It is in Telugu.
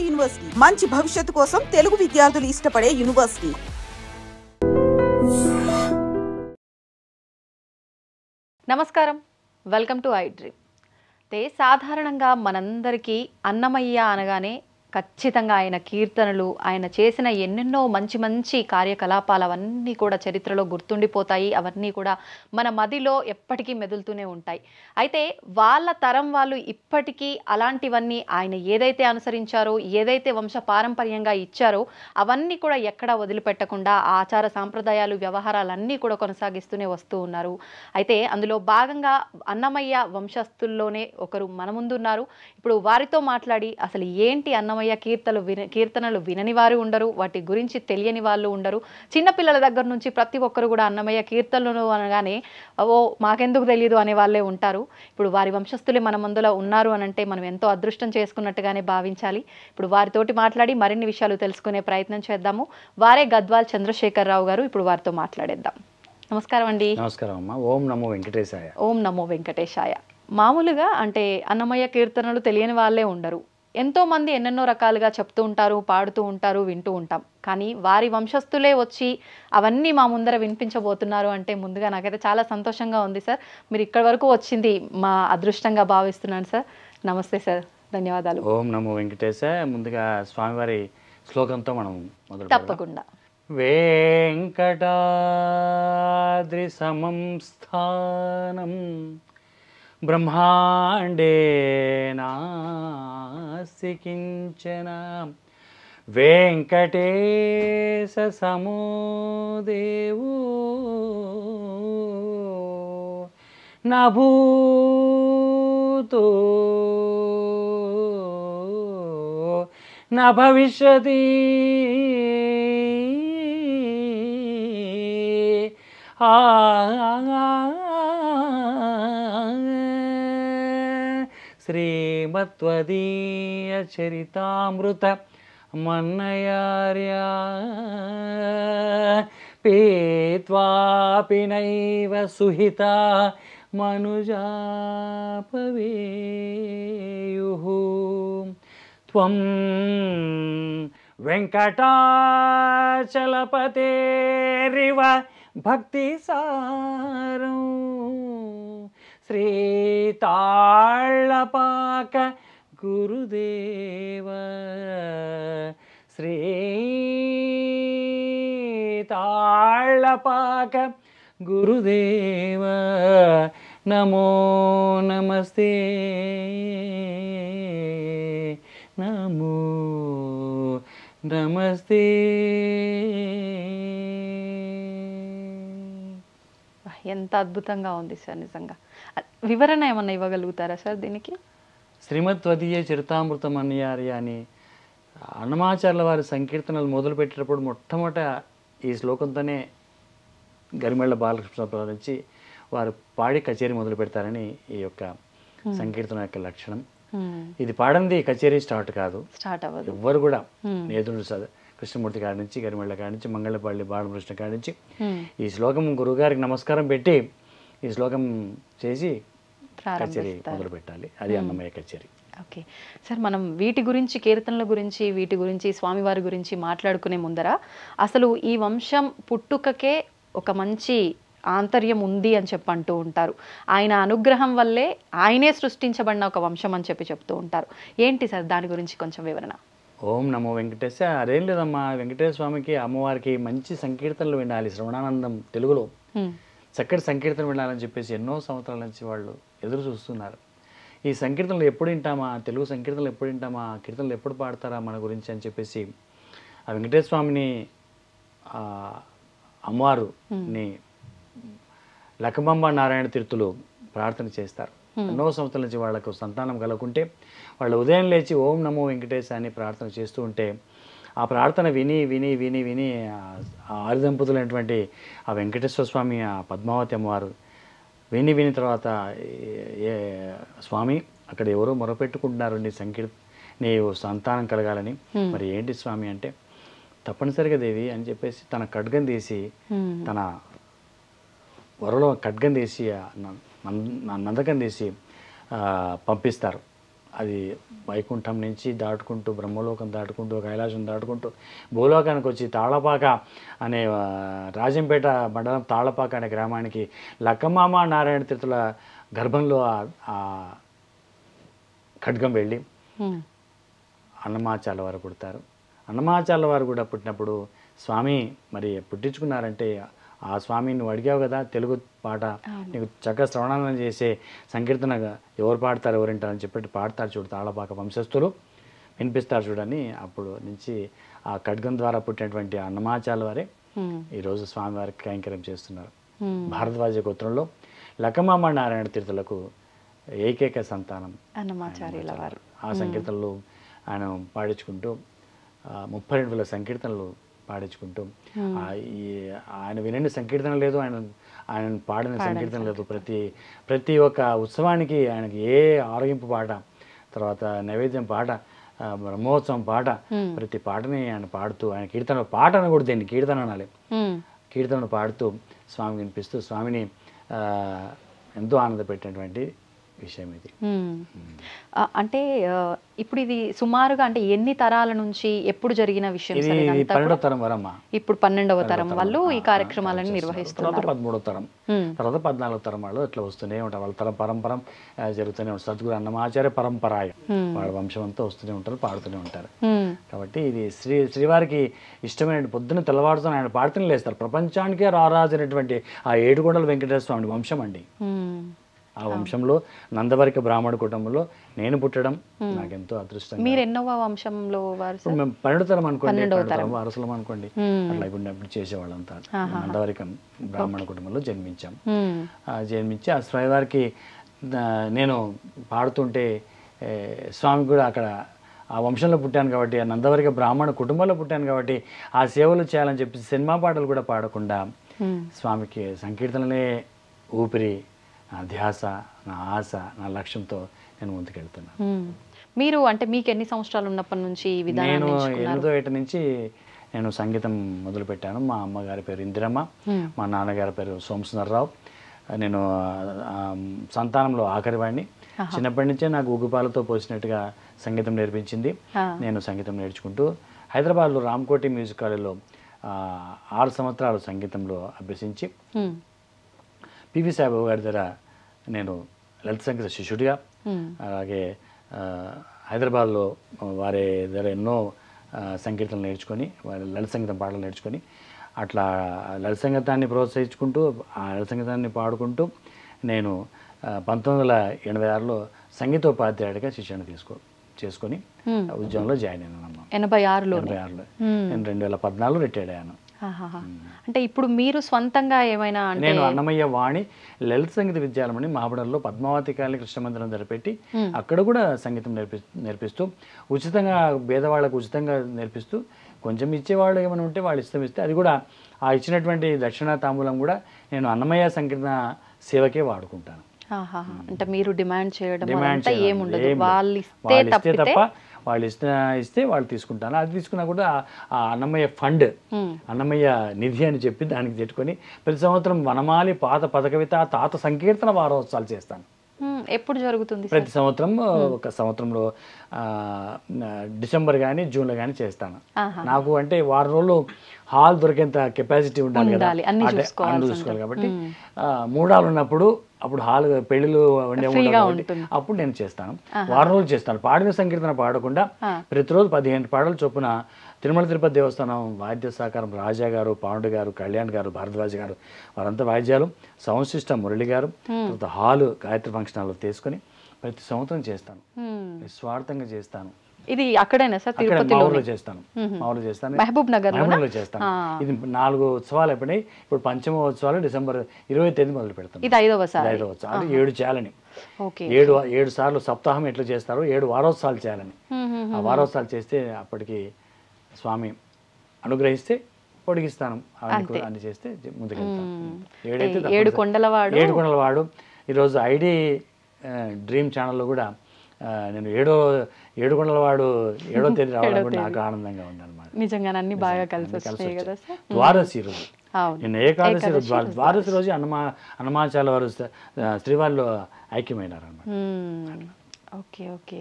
యూనివర్సిటీ, మంచి భవిష్యత్తు కోసం తెలుగు విద్యార్థులు ఇష్టపడే యూనివర్సిటీ. నమస్కారం, వెల్కమ్ టు ఐ డ్రీమ్. సాధారణంగా మనందరికీ అన్నమయ్య అనగానే ఖచ్చితంగా ఆయన కీర్తనలు, ఆయన చేసిన ఎన్నెన్నో మంచి మంచి కార్యకలాపాలు అవన్నీ కూడా చరిత్రలో గుర్తుండిపోతాయి. అవన్నీ కూడా మన మదిలో ఎప్పటికీ మెదులుతూనే ఉంటాయి. అయితే వాళ్ళ తరం వాళ్ళు ఇప్పటికీ అలాంటివన్నీ ఆయన ఏదైతే అనుసరించారో, ఏదైతే వంశ పారంపర్యంగా ఇచ్చారో అవన్నీ కూడా ఎక్కడా వదిలిపెట్టకుండా ఆచార సాంప్రదాయాలు, వ్యవహారాలన్నీ కూడా కొనసాగిస్తూనే వస్తూ ఉన్నారు. అయితే అందులో భాగంగా అన్నమయ్య వంశస్థుల్లోనే ఒకరు మన ముందున్నారు. ఇప్పుడు వారితో మాట్లాడి అసలు ఏంటి అన్నమయ్య కీర్తనలు వినని వారు ఉండరు, వాటి గురించి తెలియని వాళ్ళు ఉండరు. చిన్నపిల్లల దగ్గర నుంచి ప్రతి ఒక్కరు కూడా అన్నమయ్య కీర్తనలు అనగానే ఓ మాకెందుకు తెలియదు అనే వాళ్ళే ఉంటారు. ఇప్పుడు వారి వంశస్థులే మన ముందులో ఉన్నారు అని అంటే మనం ఎంతో అదృష్టం చేసుకున్నట్టుగానే భావించాలి. ఇప్పుడు వారితోటి మాట్లాడి మరిన్ని విషయాలు తెలుసుకునే ప్రయత్నం చేద్దాము. వారే గద్వాల్ చంద్రశేఖరరావు గారు. ఇప్పుడు వారితో మాట్లాడేద్దాం. నమస్కారం అండి. నమస్కారం అమ్మ. ఓం నమో వెంకటేశాయ. ఓం నమో వెంకటేశాయ. మామూలుగా అంటే అన్నమయ్య కీర్తనలు తెలియని వాళ్ళే ఉండరు. ఎంతోమంది ఎన్నెన్నో రకాలుగా చెప్తూ ఉంటారు, పాడుతూ ఉంటారు, వింటూ ఉంటాం. కానీ వారి వంశస్థులే వచ్చి అవన్నీ మా ముందర వినిపించబోతున్నారు అంటే ముందుగా నాకైతే చాలా సంతోషంగా ఉంది సార్. మీరు ఇక్కడి వరకు వచ్చింది మా అదృష్టంగా భావిస్తున్నాను సార్. నమస్తే సార్, ధన్యవాదాలు. ఓం నమో వెంకటేశాయ. ముందుగా స్వామివారి శ్లోకంతో మనం మొదలు తప్పకుండా. వెంకటాద్రి సమం స్థానం బ్రహ్మాండే నాస్తి కించన వెంకటేశ సమో దేవో న భూతో న భవిష్యతి శ్రీమత్వదీయ చరితామృత మన్నయార్యా పీత్వాపి నైవ సుహిత మనుజాపవేయుః త్వం వెంకటాచలపతేరివ భక్తి సారం శ్రీతాళ్లపాక గురుదేవ శ్రీతాళ్లపాక గురుదేవ నమో నమస్తే నమో నమస్తే. ఎంత అద్భుతంగా ఉంది సార్, నిజంగా. వివరణ ఏమన్నా ఇవ్వగలుగుతారా సార్ దీనికి? శ్రీమద్వదీయ చరితామృతం అన్నయార్య అని అన్నమాచార్యుల వారి సంకీర్తనలు మొదలు పెట్టేటప్పుడు మొట్టమొదట ఈ శ్లోకంతోనే గరిమెళ్ళ బాలకృష్ణ నుంచి వారు పాడి కచేరీ మొదలు పెడతారని ఈ యొక్క సంకీర్తన యొక్క లక్షణం. ఇది పాడంది కచేరీ స్టార్ట్ కాదు, స్టార్ట్ అవ్వదు. ఎవ్వరు కూడా నేదుడు కృష్ణమూర్తి కాడి నుంచి, గరిమెళ్ళ కాడి నుంచి, మంగళపల్లి బాలకృష్ణ కాడి నుంచి ఈ శ్లోకం గురువుగారికి నమస్కారం పెట్టి ఈ శ్లోకం చేసి కచేరీ మొదలు పెట్టాలి. అది అన్నమయ్య కచేరీ. ఓకే సార్, మనం వీటి గురించి, కీర్తనల గురించి, వీటి గురించి, స్వామివారి గురించి మాట్లాడుకునే ముందర అసలు ఈ వంశం పుట్టుకకే ఒక మంచి ఆంతర్యం ఉంది అని చెప్పి అంటూ ఉంటారు. ఆయన అనుగ్రహం వల్లే ఆయనే సృష్టించబడిన ఒక వంశం అని చెప్పి చెప్తూ ఉంటారు. ఏంటి సార్ దాని గురించి కొంచెం వివరణ? ఓం నమో వెంకటేశ. అదేం లేదమ్మా, వెంకటేశ్వర స్వామికి అమ్మవారికి మంచి సంకీర్తనలు వినాలి. శ్రవణానందం తెలుగులో చక్కటి సంకీర్తన వినాలని చెప్పేసి ఎన్నో సంవత్సరాల నుంచి వాళ్ళు ఎదురు చూస్తున్నారు. ఈ సంకీర్తనలు ఎప్పుడు వింటామా, తెలుగు సంకీర్తనలు ఎప్పుడు వింటామా, కీర్తనలు ఎప్పుడు పాడతారా మన గురించి అని చెప్పేసి ఆ వెంకటేశ్వర స్వామిని అమ్మవారుని లక్కమాంబ నారాయణ తీర్థులు ప్రార్థన చేస్తారు. ఎన్నో సంవత్సరాల నుంచి వాళ్ళకు సంతానం కలగకుంటే వాళ్ళు ఉదయం లేచి ఓం నమో వెంకటేశ అని ప్రార్థన చేస్తూ ఉంటే ఆ ప్రార్థన విని విని విని విని ఆరు దంపతులైనటువంటి ఆ వెంకటేశ్వర స్వామి, ఆ పద్మావతి అమ్మవారు విని విని తర్వాత స్వామి అక్కడ ఎవరో మొరపెట్టుకుంటున్నారు నీవు సంతానం కలగాలని, మరి ఏంటి స్వామి అంటే తప్పనిసరిగా దేవి అని చెప్పేసి తన ఖడ్గం తీసి, తన వరలో ఖడ్గం తీసి నందకం తీసి పంపిస్తారు అది వైకుంఠం నుంచి దాటుకుంటూ బ్రహ్మలోకం దాటుకుంటూ కైలాసం దాటుకుంటూ భూలోకానికి వచ్చి తాళపాక అనే రాజంపేట మండలం తాళపాక అనే గ్రామానికి లక్కమామ నారాయణ తీర్థుల గర్భంలో ఆ ఖడ్గం వెళ్ళి అన్నమాచార్ల వారు పుడతారు. అన్నమాచార్ల వారు కూడా పుట్టినప్పుడు స్వామి మరి పుట్టించుకున్నారంటే ఆ స్వామి నువ్వు అడిగావు కదా తెలుగు పాట నీకు చక్కగా శ్రవణాలను చేసే సంకీర్తన ఎవరు పాడతారు ఎవరింటారని చెప్పి పాడతారు చూడు తాళపాక వంశస్థులు వినిపిస్తారు చూడని అప్పుడు నుంచి ఆ ఖడ్గం ద్వారా పుట్టినటువంటి అన్నమాచార్ల వారే ఈరోజు స్వామివారికి కైంకర్యం చేస్తున్నారు. భారద్వాజ గోత్రంలో లక్కమామ నారాయణ తీర్థులకు ఏకైక సంతానం అన్నమాచార్యుల వారు. ఆ సంకీర్తనలు ఆయన పాడించుకుంటూ 32,000 సంకీర్తనలు పాడించుకుంటూ ఆయన వినండి సంకీర్తన లేదు, ఆయన పాడిన సంకీర్తన లేదు. ప్రతి ఒక్క ఉత్సవానికి ఆయనకి ఏ ఆరోగింపు పాట, తర్వాత నైవేద్యం పాట, బ్రహ్మోత్సవం పాట, ప్రతి పాటని ఆయన పాడుతూ ఆయన కీర్తన పాట అనకూడదు, దీన్ని కీర్తన అనాలి. కీర్తనను పాడుతూ స్వామి వినిపిస్తూ స్వామిని ఎంతో ఆనందపెట్టినటువంటి విషయం ఇది. అంటే ఇప్పుడు ఇది సుమారుగా అంటే ఎన్ని తరాల నుంచి ఎప్పుడు జరిగిన విషయం? 12వ తరం వరమ్మా. ఇప్పుడు 12వ తరం వాళ్ళు ఈ కార్యక్రమాలను నిర్వహిస్తున్నారు. 13వ తరం, తర్వాత 14వ తరం వాళ్ళు ఇట్లా వస్తూనే ఉంటారు. వాళ్ళ తరం పరంపరం జరుగుతూనే ఉంటారు. సద్గురు అన్నమాచార్య పరంపరాయ వాళ్ళ వంశం అంతా వస్తూనే ఉంటారు, పాడుతూనే ఉంటారు. కాబట్టి ఇది శ్రీవారికి ఇష్టమైన పొద్దున్న తెల్లవారుతో ఆయన పాడుతూనే లేస్తారు. ప్రపంచానికే రారాజైనటువంటి ఆ ఏడుకొండల వెంకటేశ్వర స్వామి వంశం అండి. ఆ వంశంలో నందవరిక బ్రాహ్మణ కుటుంబంలో నేను పుట్టడం నాకెంతో అదృష్టం. మీరు ఎన్నోవ వంశంలో వారు? మేము 12వ తరం అనుకోండి, వారసులం అనుకోండి. అట్లా ఇప్పుడు చేసేవాళ్ళంతా నందవరిక బ్రాహ్మణ కుటుంబంలో జన్మించాం. జన్మించి ఆ స్వామివారికి నేను పాడుతుంటే స్వామి కూడా అక్కడ ఆ వంశంలో పుట్టాను కాబట్టి, ఆ నందవరిక బ్రాహ్మణ కుటుంబంలో పుట్టాను కాబట్టి ఆ సేవలు చేయాలని చెప్పి సినిమా పాటలు కూడా పాడకుండా స్వామికి సంకీర్తనలే ఊపిరి, నా ధ్యాస, నా ఆశ, నా లక్ష్యంతో నేను ముందుకెళ్తున్నాను. మీరు అంటే మీకు ఎన్ని సంవత్సరాలు ఉన్నప్పటి నుంచి నేను 8వ ఏట నుంచి నేను సంగీతం మొదలుపెట్టాను. మా అమ్మగారి పేరు ఇందిరమ్మ, మా నాన్నగారి పేరు సోమసుందర్రావు. నేను సంతానంలో ఆఖరివాడిని. చిన్నప్పటి నుంచే నాకు ఉగ్గుపాలతో పోసినట్టుగా సంగీతం నేర్పించింది. నేను సంగీతం నేర్చుకుంటూ హైదరాబాద్లో రామ్కోటి మ్యూజిక్ కాలేజ్లో 6 సంవత్సరాలు సంగీతంలో అభ్యసించి పివి సాయిబాబు గారి దగ్గర నేను లలిత సంగీత శిష్యుడిగా, అలాగే హైదరాబాద్లో వారి దగ్గర ఎన్నో సంకీర్తనలు నేర్చుకొని, వారి లలిత సంగీతం పాటలు నేర్చుకొని అట్లా లలిత సంగీతాన్ని ప్రోత్సహించుకుంటూ ఆ లలిత సంగీతాన్ని పాడుకుంటూ నేను 1986లో సంగీతోపాధ్యాయుడిగా శిక్షణ చేసుకొని ఉద్యోగంలో జాయిన్ అయినాను. 86లో నేను 2014లో రిటైర్డ్ అయ్యాను. అంటే ఇప్పుడు మీరు స్వంతంగా ఏమైనా? నేను అన్నమయ్య వాణి లలిత సంగీత విద్యాలయం అని మహాబడంలో పద్మావతి కాలనీ కృష్ణ మందిరం జరిపెట్టి అక్కడ కూడా సంగీతం నేర్పిస్తూ ఉచితంగా పేదవాళ్ళకు ఉచితంగా నేర్పిస్తూ, కొంచెం ఇచ్చేవాళ్ళు ఏమైనా ఉంటే వాళ్ళు ఇస్తే అది కూడా ఆ ఇచ్చినటువంటి దక్షిణ తాంబూలం కూడా నేను అన్నమయ్య సంకీర్తన సేవకే వాడుకుంటాను. అంటే మీరు డిమాండ్ చేయడం ఏముండదు, వాళ్ళు ఇస్తే తప్ప వాళ్ళు ఇస్తే వాళ్ళు తీసుకుంటాను. అది తీసుకున్నా కూడా ఆ అన్నమయ్య ఫండ్, అన్నమయ్య నిధి అని చెప్పి దానికి పెట్టుకొని ప్రతి సంవత్సరం వనమాలి పాత పదకవిత తాత సంకీర్తన వారోత్సవాలు చేస్తాను. ఎప్పుడు జరుగుతుంది? ప్రతి సంవత్సరం ఒక సంవత్సరంలో డిసెంబర్ కానీ జూన్లో కానీ చేస్తాను. నాకు అంటే వారం రోజులు హాల్ దొరికేంత కెపాసిటీ ఉండాలి కదా, అన్ని చూసుకోవాలి కాబట్టి 3 హాల్ ఉన్నప్పుడు అప్పుడు హాల్ పెళ్లిళ్ళు అప్పుడు నేను చేస్తాను. వారం రోజులు చేస్తాను. పాడిన సంకీర్తన పాడకుండా ప్రతిరోజు 15 పాటలు చొప్పున తిరుమల తిరుపతి దేవస్థానం వాద్య సహకారం రాజా గారు, పాండు గారు, కళ్యాణ్ గారు, భారద్వాజ్ గారు వారంతా వాయిద్యాలు, సౌండ్ సిస్టమ్ మురళి గారు, తర్వాత హాలు గాయత్రి ఫంక్షన్ హాల్ తీసుకొని ప్రతి సంవత్సరం చేస్తాను. నిస్వార్థంగా చేస్తాను. ఇది అక్కడేనా సార్? తిరుపతిలో చేస్తాను. మహబూబ్ నగర్ లో చేస్తాను. ఇది 4 ఉత్సవాలు అయిపోయినాయి. ఇప్పుడు పంచమ ఉత్సవాలు డిసెంబర్ 20వ తేదీ మొదలు పెడతాం. ఇది 5వ ఉత్సవాలు 7 చేయాలని, 7 సార్లు సప్తాహం ఎట్లా చేస్తారో 7 వారోత్సవాలు చేయాలని. ఆ వారోత్సవాలు చేస్తే అప్పటికి స్వామి అనుగ్రహిస్తే పొడిగిస్తాను. అన్ని చేస్తే ముందుకెళ్తాను. 7 కొండలవాడు ఈరోజు ఐడి డ్రీమ్ ఛానల్లో కూడా నేను 7 కొండలవాడు 7వ తేదీ రావడం కూడా నాకు ఆనందంగా ఉందన్నమాట. నిజంగా అన్ని బాగా కలిసి వస్తాయి కదా సార్. ద్వాదశి రోజు నిన్న ఏకాదశి రోజు, ద్వాదశి రోజు అన్నమాచార్య వారు శ్రీవారిలో ఐక్యమైనారు అన్నమాట. ఓకే. ఓకే.